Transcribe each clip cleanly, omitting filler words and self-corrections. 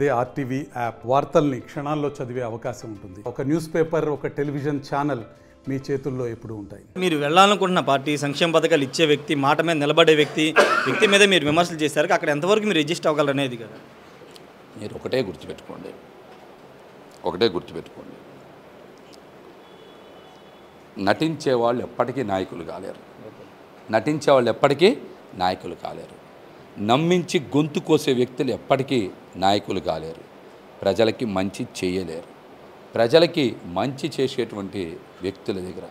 అదే RTV app వార్తల్ని క్షణాల్లో చదివే అవకాశం ఉంటుంది. ఒక న్యూస్ పేపర్, ఒక టెలివిజన్ ఛానల్ మీ చేతుల్లో ఎప్పుడూ ఉంటాయి. మీరు వెళ్ళాలనుకుంటున్న పార్టీ సంక్షేమ పథకాలు ఇచ్చే వ్యక్తి, మాట మీద నిలబడే వ్యక్తి మీద మీరు విమర్శలు చేశారు. అక్కడ ఎంతవరకు మీరు రిజిస్ట్ అవ్వగలరు అనేది కదా. మీరు ఒకటే గుర్తుపెట్టుకోండి, నటించే వాళ్ళు ఎప్పటికీ నాయకులు కాలేరు. నమ్మించి గొంతు కోసే వ్యక్తులు ఎప్పటికీ నాయకులు కాలేరు. ప్రజలకి మంచి చేయలేరు. ప్రజలకి మంచి చేసేటువంటి వ్యక్తుల దగ్గర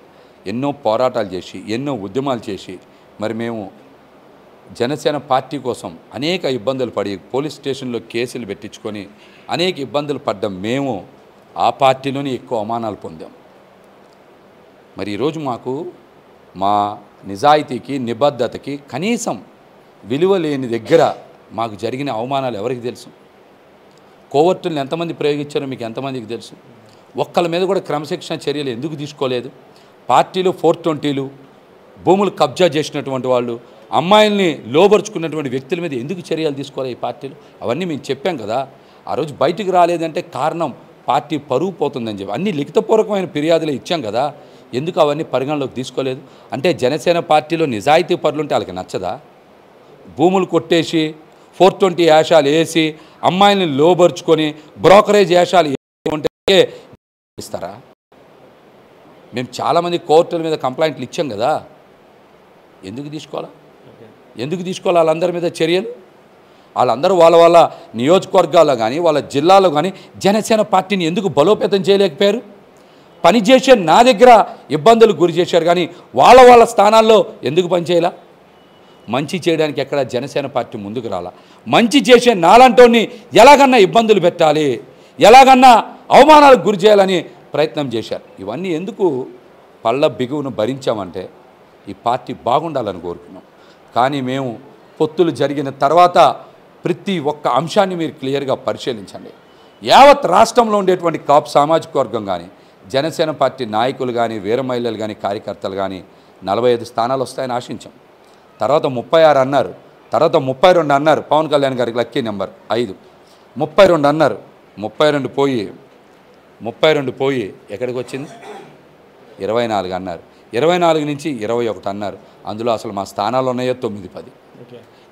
ఎన్నో పోరాటాలు చేసి, ఎన్నో ఉద్యమాలు చేసి, మరి మేము జనసేన పార్టీ కోసం అనేక ఇబ్బందులు పడి పోలీస్ స్టేషన్లో కేసులు పెట్టించుకొని అనేక ఇబ్బందులు పడ్డాం. మేము ఆ పార్టీలోనే ఎక్కువ అవమానాలు పొందాం. మరి ఈరోజు మాకు మా నిజాయితీకి, నిబద్ధతకి కనీసం విలువ లేని దగ్గర మాకు జరిగిన అవమానాలు ఎవరికి తెలుసు? కోవర్టులను ఎంతమంది ప్రయోగించారో మీకు ఎంతమందికి తెలుసు? ఒక్కళ్ళ మీద కూడా క్రమశిక్షణ చర్యలు ఎందుకు తీసుకోలేదు? పార్టీలు 420లు, భూములు కబ్జా చేసినటువంటి వాళ్ళు, అమ్మాయిల్ని లోబరుచుకున్నటువంటి వ్యక్తుల మీద ఎందుకు చర్యలు తీసుకోవాలి ఈ పార్టీలు? అవన్నీ మేము చెప్పాం కదా. ఆ రోజు బయటికి రాలేదంటే కారణం పార్టీ పరువు పోతుందని చెప్పి అన్ని లిఖితపూర్వకమైన ఫిర్యాదులు ఇచ్చాం కదా. ఎందుకు అవన్నీ పరిగణలోకి తీసుకోలేదు? అంటే జనసేన పార్టీలో నిజాయితీ పరులుంటే వాళ్ళకి నచ్చదా? భూములు కొట్టేసి 420 యాషాలు వేసి అమ్మాయిల్ని లోబరుచుకొని బ్రోకరేజ్ యాషాలు ఉంటే ఇస్తారా? మేము చాలామంది కోర్టుల మీద కంప్లైంట్లు ఇచ్చాం కదా. ఎందుకు తీసుకోవాలి వాళ్ళందరి మీద చర్యలు? వాళ్ళందరూ వాళ్ళ నియోజకవర్గాల్లో కానీ వాళ్ళ జిల్లాలో కానీ జనసేన పార్టీని ఎందుకు బలోపేతం చేయలేకపోయారు? పనిచేసే నా దగ్గర ఇబ్బందులు గురి చేశారు కానీ వాళ్ళ స్థానాల్లో ఎందుకు పనిచేయాల? మంచి చేయడానికి ఎక్కడ జనసేన పార్టీ ముందుకు రాలా. మంచి చేసే నాలంటోని ఎలాగన్నా ఇబ్బందులు పెట్టాలి, ఎలాగన్నా అవమానాలకు గురి చేయాలని ప్రయత్నం చేశారు. ఇవన్నీ ఎందుకు పళ్ళ బిగువును భరించామంటే ఈ పార్టీ బాగుండాలని కోరుకున్నాం. కానీ మేము పొత్తులు జరిగిన తర్వాత ప్రతి ఒక్క అంశాన్ని మీరు క్లియర్గా పరిశీలించండి. యావత్ రాష్ట్రంలో ఉండేటువంటి కాపు సామాజిక వర్గం కానీ, జనసేన పార్టీ నాయకులు కానీ, వీర మహిళలు కానీ, కార్యకర్తలు కానీ 45 స్థానాలు వస్తాయని ఆశించాం. తర్వాత 36 అన్నారు, తర్వాత 32 అన్నారు. పవన్ కళ్యాణ్ గారికి లక్కీ నెంబర్ 5. 32 అన్నారు. 32 పోయి ఎక్కడికి వచ్చింది? 24 అన్నారు. 24 నుంచి 21 అన్నారు. అందులో అసలు మా స్థానాలు ఉన్నాయో 9, 10.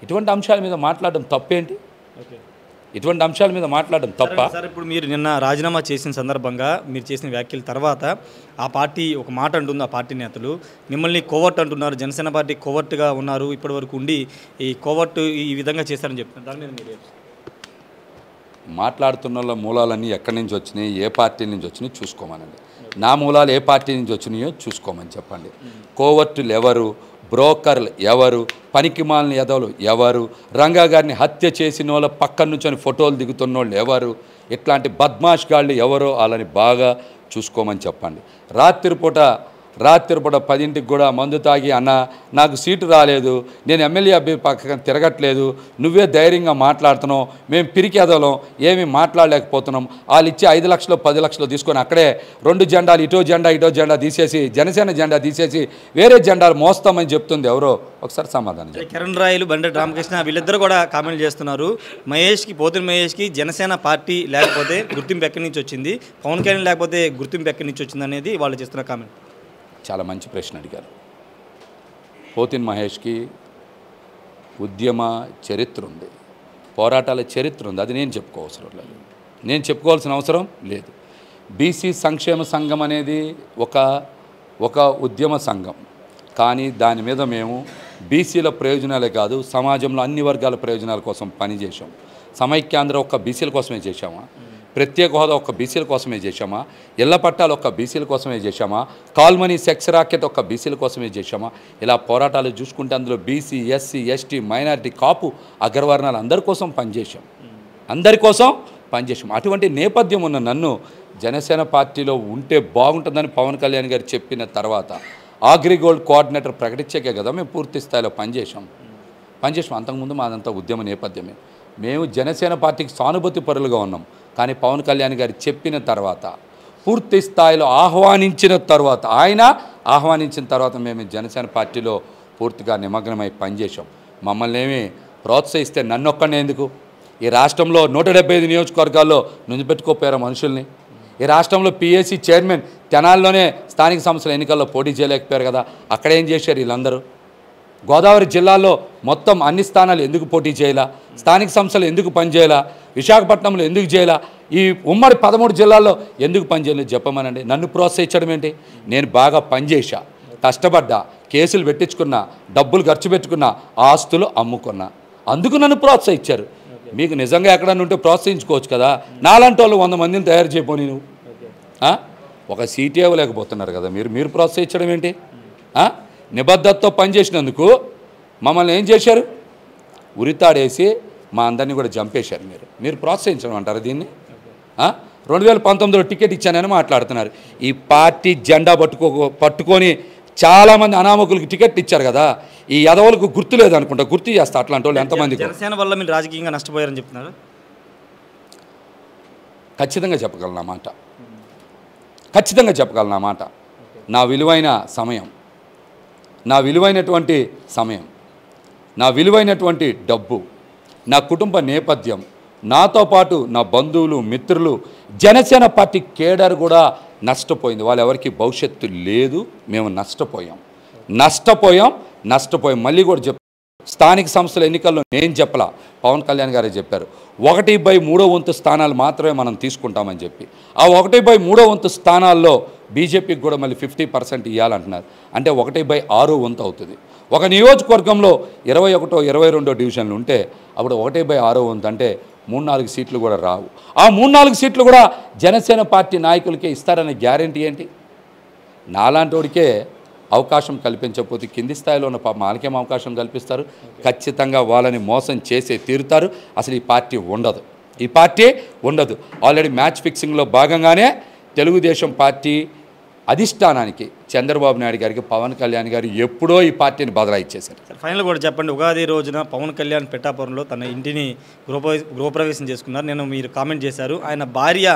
ఇటువంటి అంశాల మీద మాట్లాడడం తప్పేంటి? తప్ప? సార్, ఇప్పుడు మీరు నిన్న రాజీనామా చేసిన సందర్భంగా మీరు చేసిన వ్యాఖ్యల తర్వాత ఆ పార్టీ ఒక మాట అంటుంది. ఆ పార్టీ నేతలు మిమ్మల్ని కోవర్ట్ అంటున్నారు, జనసేన పార్టీ కోవర్ట్గా ఉన్నారు, ఇప్పటి వరకు ఉండి ఈ కోవర్ట్ ఈ విధంగా చేశారని చెప్తున్నారు. దాని మీద మీరు మాట్లాడుతున్న వాళ్ళ మూలాలన్నీ ఎక్కడి నుంచి వచ్చినాయి, ఏ పార్టీ నుంచి వచ్చినాయి చూసుకోమనండి. నా మూలాలు ఏ పార్టీ నుంచి వచ్చినాయో చూసుకోమని చెప్పండి. కోవర్టులు ఎవరు, బ్రోకర్లు ఎవరు, పనికిమాలిన ఎదవలు ఎవరు, రంగా గారిని హత్య చేసిన వాళ్ళ పక్కన నుంచి ఫోటోలు దిగుతున్న వాళ్ళు ఎవరు, ఇట్లాంటి బద్మాష్ గాళ్ళు ఎవరో వాళ్ళని బాగా చూసుకోమని చెప్పండి. రాత్రిపూట 10ంటికి కూడా మందు తాగి, అన్న నాకు సీటు రాలేదు, నేను ఎమ్మెల్యే అభ్యర్థి పక్కన తిరగట్లేదు, నువ్వే ధైర్యంగా మాట్లాడుతున్నావు, మేము పిరికి ఎదవలం, ఏమీ మాట్లాడలేకపోతున్నాం, వాళ్ళు ఇచ్చి 5 లక్షలు 10 లక్షలు తీసుకొని అక్కడే 2 జెండాలు ఇటో జెండా తీసేసి, జనసేన జెండా తీసేసి వేరే జెండాలు మోస్తామని చెప్తుంది ఎవరో ఒకసారి సమాధానం. కిరణ్ రాయలు, బండి రామకృష్ణ వీళ్ళిద్దరు కూడా కామెంట్ చేస్తున్నారు. పోతిన మహేష్కి జనసేన పార్టీ లేకపోతే గుర్తింపు ఎక్కడి నుంచి వచ్చింది, పవన్ కళ్యాణ్ లేకపోతే గుర్తింపు ఎక్కడి నుంచి వచ్చింది అనేది వాళ్ళు చేస్తున్న కామెంట్. చాలా మంచి ప్రశ్న అడిగారు. పోతిన మహేష్కి ఉద్యమ చరిత్ర ఉంది, పోరాటాల చరిత్ర ఉంది. అది నేను చెప్పుకోవాల్సిన అవసరం లేదు. బీసీ సంక్షేమ సంఘం అనేది ఒక ఉద్యమ సంఘం. కానీ దాని మీద మేము బీసీల ప్రయోజనాలే కాదు, సమాజంలో అన్ని వర్గాల ప్రయోజనాల కోసం పనిచేసాం. సమైక్యాంధ్ర ఒక్క బీసీల కోసమే చేశామా? ప్రత్యేక హోదా ఒక్క బీసీల కోసమే చేశామా? ఇళ్ల పట్టాలు ఒక్క బీసీల కోసమే చేశామా? కాల్మనీ సెక్స్ రాకెట్ ఒక్క బీసీల కోసమే చేశామా? ఇలా పోరాటాలు చూసుకుంటే అందులో బీసీ, ఎస్సీ, ఎస్టీ, మైనారిటీ, కాపు, అగ్రవర్ణాలు అందరి కోసం పనిచేశాం. అటువంటి నేపథ్యం ఉన్న నన్ను జనసేన పార్టీలో ఉంటే బాగుంటుందని పవన్ కళ్యాణ్ గారు చెప్పిన తర్వాత అగ్రిగోల్డ్ కోఆర్డినేటర్ ప్రకటించాకే కదా మేము పూర్తి స్థాయిలో పనిచేసాం. అంతకుముందు మాదంతా ఉద్యమ నేపథ్యమే. మేము జనసేన పార్టీకి సానుభూతి పరులుగా ఉన్నాం. కానీ పవన్ కళ్యాణ్ గారు చెప్పిన తర్వాత, పూర్తి స్థాయిలో ఆహ్వానించిన తర్వాత మేము జనసేన పార్టీలో పూర్తిగా నిమగ్నమై పనిచేసాం. మమ్మల్ని ఏమి ప్రోత్సహిస్తే నన్నొక్కనే ఎందుకు, ఈ రాష్ట్రంలో 175 నియోజకవర్గాల్లో నుంచిపెట్టుకోపోయారా మనుషుల్ని? ఈ రాష్ట్రంలో పిఎస్సి చైర్మన్ తెనాలిలోనే స్థానిక సంస్థల ఎన్నికల్లో పోటీ చేయలేకపోయారు కదా, అక్కడ ఏం చేశారు వీళ్ళందరూ? గోదావరి జిల్లాలో మొత్తం అన్ని స్థానాలు ఎందుకు పోటీ చేయాలా? స్థానిక సంస్థలు ఎందుకు పనిచేయాలా? విశాఖపట్నంలో ఎందుకు చేయాలా? ఈ ఉమ్మడి 13 జిల్లాల్లో ఎందుకు పనిచేయలేదు చెప్పమనండి. నన్ను ప్రోత్సహించడం ఏంటి? నేను బాగా పనిచేశా, కష్టపడ్డా, కేసులు పెట్టించుకున్నా, డబ్బులు ఖర్చు పెట్టుకున్నా, ఆస్తులు అమ్ముకున్నా, అందుకు నన్ను ప్రోత్సహించారు. మీకు నిజంగా ఎక్కడన్నా ఉంటే ప్రోత్సహించుకోవచ్చు కదా. నాలాంటి వాళ్ళు 100 మందిని తయారు చేయపోని నువ్వు ఒక సీటీ ఇవ్వలేకపోతున్నారు కదా మీరు ప్రోత్సహించడం ఏంటి? నిబద్ధతతో పనిచేసినందుకు మమ్మల్ని ఏం చేశారు? ఉరితాడేసి మా అందరినీ కూడా చంపేశారు. మీరు ప్రోత్సహించడం అంటారు దీన్ని? 2019లో టికెట్ ఇచ్చానని మాట్లాడుతున్నారు. ఈ పార్టీ జెండా పట్టుకొని చాలామంది అనామకులకు టికెట్ ఇచ్చారు కదా, ఈ యదవులకు గుర్తు లేదనుకుంటా, గుర్తు చేస్తా అట్లాంటి వాళ్ళు ఎంతమంది. జనసేన వల్ల మీరు రాజకీయంగా నష్టపోయారని చెప్తున్నారు. ఖచ్చితంగా చెప్పగలనమాట, ఖచ్చితంగా చెప్పగలనమాట. నా విలువైన సమయం, నా విలువైనటువంటి సమయం, నా విలువైనటువంటి డబ్బు, నా కుటుంబ నేపథ్యం, నాతో పాటు నా బంధువులు, మిత్రులు, జనసేన పార్టీ కేడర్ కూడా నష్టపోయింది. వాళ్ళెవరికి భవిష్యత్తు లేదు. మేము నష్టపోయాం. మళ్ళీ కూడా స్థానిక సంస్థల ఎన్నికల్లో నేను చెప్పలా, పవన్ కళ్యాణ్ గారే చెప్పారు 1/3 స్థానాలు మాత్రమే మనం తీసుకుంటామని చెప్పి. ఆ 1/3 స్థానాల్లో బీజేపీకి కూడా మళ్ళీ 50% ఇవ్వాలంటున్నారు. అంటే 1/6 అవుతుంది. ఒక నియోజకవర్గంలో 21, 22 డివిజన్లు ఉంటే అప్పుడు 1/6 అంటే 3-4 సీట్లు కూడా రావు. ఆ 3-4 సీట్లు కూడా జనసేన పార్టీ నాయకులకే ఇస్తారనే గ్యారెంటీ ఏంటి? నాలాంటి వాడికే అవకాశం కల్పించకపోతే కింది స్థాయిలో ఉన్న పాపం వాళ్ళకేం అవకాశం కల్పిస్తారు? ఖచ్చితంగా వాళ్ళని మోసం చేసే తీరుతారు. అసలు ఈ పార్టీ ఉండదు. ఆల్రెడీ మ్యాచ్ ఫిక్సింగ్లో భాగంగానే తెలుగుదేశం పార్టీ అధిష్టానానికి చంద్రబాబు నాయుడు గారికి పవన్ కళ్యాణ్ గారు ఎప్పుడో ఈ పార్టీని బదలాయిచ్చేశారు. ఫైనల్ కూడా చెప్పండి, ఉగాది రోజున పవన్ కళ్యాణ్ పిఠాపురంలో తన ఇంటిని గృహప్రవేశం చేసుకున్నారు. మీరు కామెంట్ చేశారు, ఆయన భార్య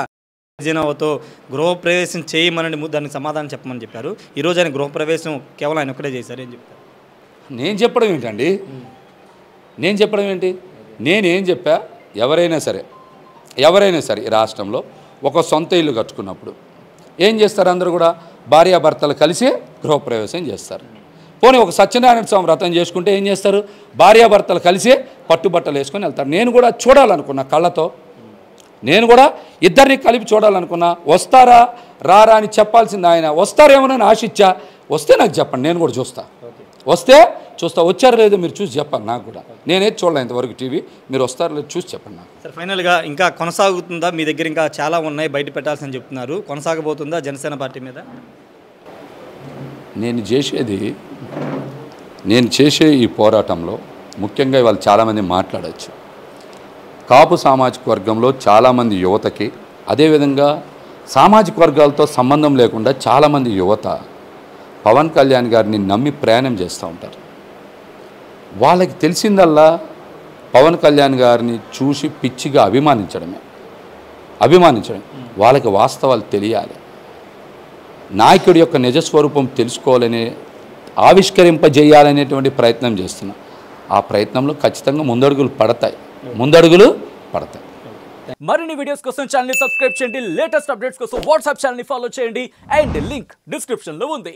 జనవతో గృహప్రవేశం చేయమని దానికి సమాధానం చెప్పమని చెప్పారు. ఈరోజు ఆయన గృహప్రవేశం కేవలం ఆయన ఒక్కడే చేశారు. ఏం చెప్తారు? నేను చెప్పడం ఏంటండి? నేనేం చెప్పా? ఎవరైనా సరే ఈ రాష్ట్రంలో ఒక సొంత ఇల్లు కట్టుకున్నప్పుడు ఏం చేస్తారు? అందరూ కూడా భార్యాభర్తలు కలిసి గృహప్రవేశం చేస్తారు. పోనీ ఒక సత్యనారాయణ స్వామి వ్రతం చేసుకుంటే ఏం చేస్తారు? భార్యాభర్తలు కలిసి పట్టుబట్టలు వేసుకొని వెళ్తారు. నేను కూడా చూడాలనుకున్నా కళ్ళతో, నేను కూడా ఇద్దరిని కలిపి చూడాలనుకున్నా. వస్తారా రారా అని చెప్పాల్సింది ఆయన. వస్తారేమోనని ఆశించా. వస్తే నాకు చెప్పండి, నేను కూడా చూస్తా. వస్తే చూస్తా, వచ్చారో లేదో మీరు చూసి చెప్పండి నాకు కూడా. నేనేది చూడలేదు ఇంతవరకు టీవీ. మీరు వస్తారో లేదో చూసి చెప్పండి నాకు. సార్ ఫైనల్గా ఇంకా కొనసాగుతుందా? మీ దగ్గర ఇంకా చాలా ఉన్నాయి బయట పెట్టాల్సిందని చెప్తున్నారు. కొనసాగబోతుందా జనసేన పార్టీ మీద? నేను చేసే ఈ పోరాటంలో ముఖ్యంగా ఇవాళ చాలామంది మాట్లాడచ్చు. కాపు సామాజిక వర్గంలో చాలామంది యువతకి, అదేవిధంగా సామాజిక వర్గాలతో సంబంధం లేకుండా చాలామంది యువత పవన్ కళ్యాణ్ గారిని నమ్మి ప్రయాణం చేస్తూ ఉంటారు. వాళ్ళకి తెలిసిందల్లా పవన్ కళ్యాణ్ గారిని చూసి పిచ్చిగా అభిమానించడం. వాళ్ళకి వాస్తవాలు తెలియాలి, నాయకుడి యొక్క నిజస్వరూపం తెలుసుకోవాలనే, ఆవిష్కరింపజేయాలనేటువంటి ప్రయత్నం చేస్తున్నా. ఆ ప్రయత్నంలో ఖచ్చితంగా ముందడుగులు పడతాయి. మరిన్ని వీడియోస్ కోసం ఛానల్ ని సబ్స్క్రైబ్ చేయండి. లేటెస్ట్ అప్డేట్స్ కోసం వాట్సాప్ ఛానల్ ని ఫాలో చేయండి. అండ్ లింక్ డిస్క్రిప్షన్ లో ఉంది.